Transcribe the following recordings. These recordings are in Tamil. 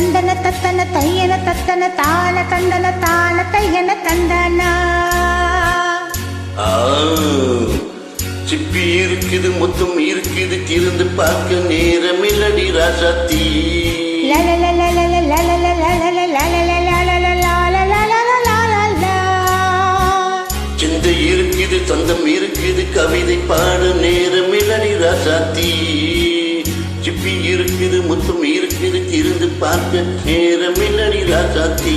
தந்தன தத்தன தையன தத்தன தான தந்தன தான தையன தந்தனா. சிப்பி இருக்குது மொத்தம் இருக்குது திறந்து பார்க்க நேரமில்லடி ராசாத்தி. சிந்தை இருக்குது சொந்தம் இருக்குது கவிதை பாட நேரமில்லடி ராசாத்தி. சிப்பி இருக்குது மொத்தம் இருக்குது திறந்து பார்க்க நேரமில்லடி ராசாத்தி.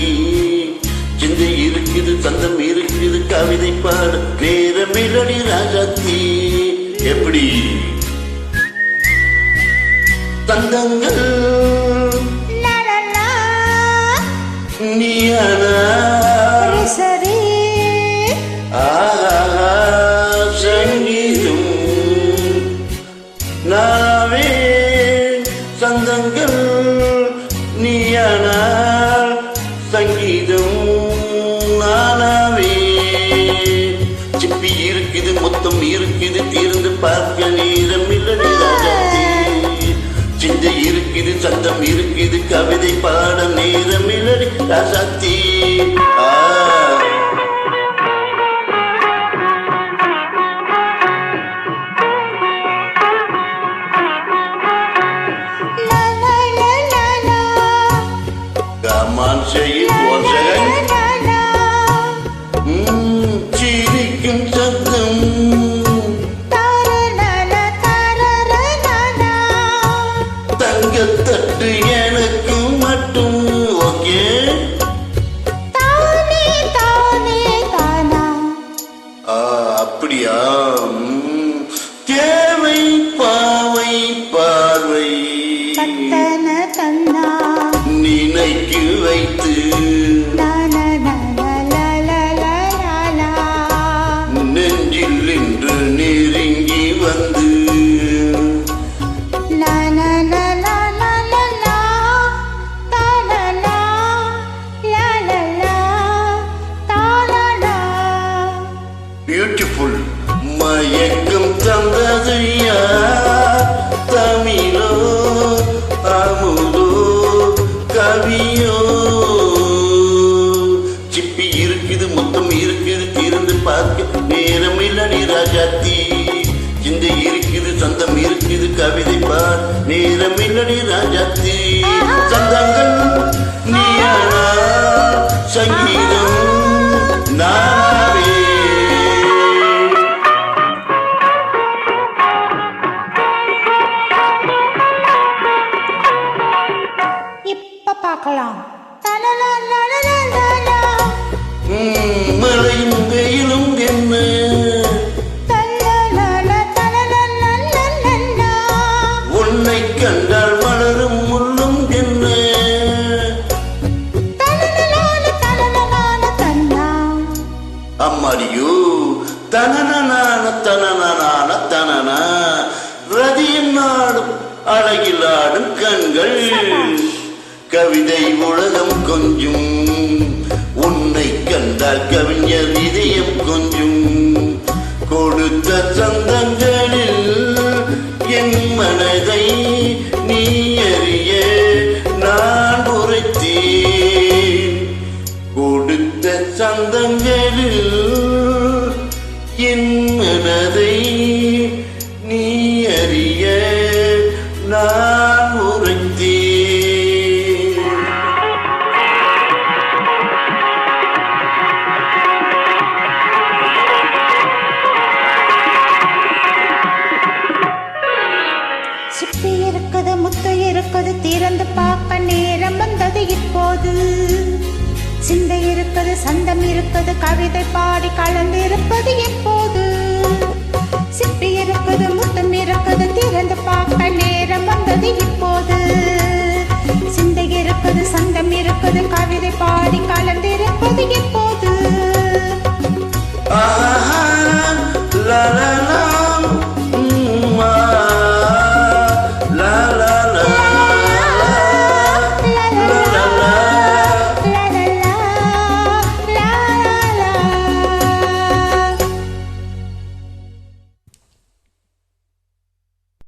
சிந்தை இருக்குது சொந்தம் இருக்குது கவிதை பாட நேரமில்லடி ராசாத்தி. எப்படி தந்தங்கள் நீயானா சரி சங்கீதம் நாவே சந்தங்கள் நீயானா சங்கீதம் நானாவே. சிப்பி இருக்குது மொத்தம் இருக்குது தீர்ந்து பார்க்க நேரம் இல்லடி ராஜாத்தி. சிந்தை இருக்குது சந்தம் இருக்குது கவிதை பாட நேரம் இல்லடி ராஜாத்தி. சிரிக்கும் சத்தம் தங்கத்தட்டு எனக்கு மட்டும் ஓகே. அப்படியா தேவை பாவை பார்வை நினைக்கு வைத்து நெஞ்சில் இன்று நெருங்கி வந்து பியூட்டிஃபுல் மயக்கம் தந்தது யார்? தமிழோ அமுதோ கவியோ? சிப்பி இருக்குது மொத்தம் இருக்குது திறந்து பார்க்க நேரம் இல்லடி ராஜாத்தி. சிந்தை இருக்குது சொந்தம் இருக்குது கவிதை பார் நேரம் இல்லடி ராஜாத்தி. சொந்தங்கள் நீயானா சங்கீதம் நாவே. இப்ப பார்க்கலாம். மழையும் வெயிலும் என்ன உன்னை கண்டால் வளரும் முள்ளும் என்ன. அம்மாடியோ தனனான தனனான தனனா ரதியின் நாடும் அழகில் ஆடும் கண்கள் கவிதை உலகம் கொஞ்சம் உன்னை கண்டால் கவிஞர் இதயம் கொஞ்சம். கொடுத்த சந்தங்களில் என் மனதை நீ அறிய நான் உரைத்தேன். கொடுத்த சந்தங்களில் என் மனதை நீ அறிய நான் உரைத்தேன். சிப்பி இருக்குது முத்து இருக்குது திறந்து பார்க்க நேரம் வந்தது இப்போது. சிந்தை இருக்குது சந்தம் இருக்குது கவிதை பாடி கலந்து இருப்பது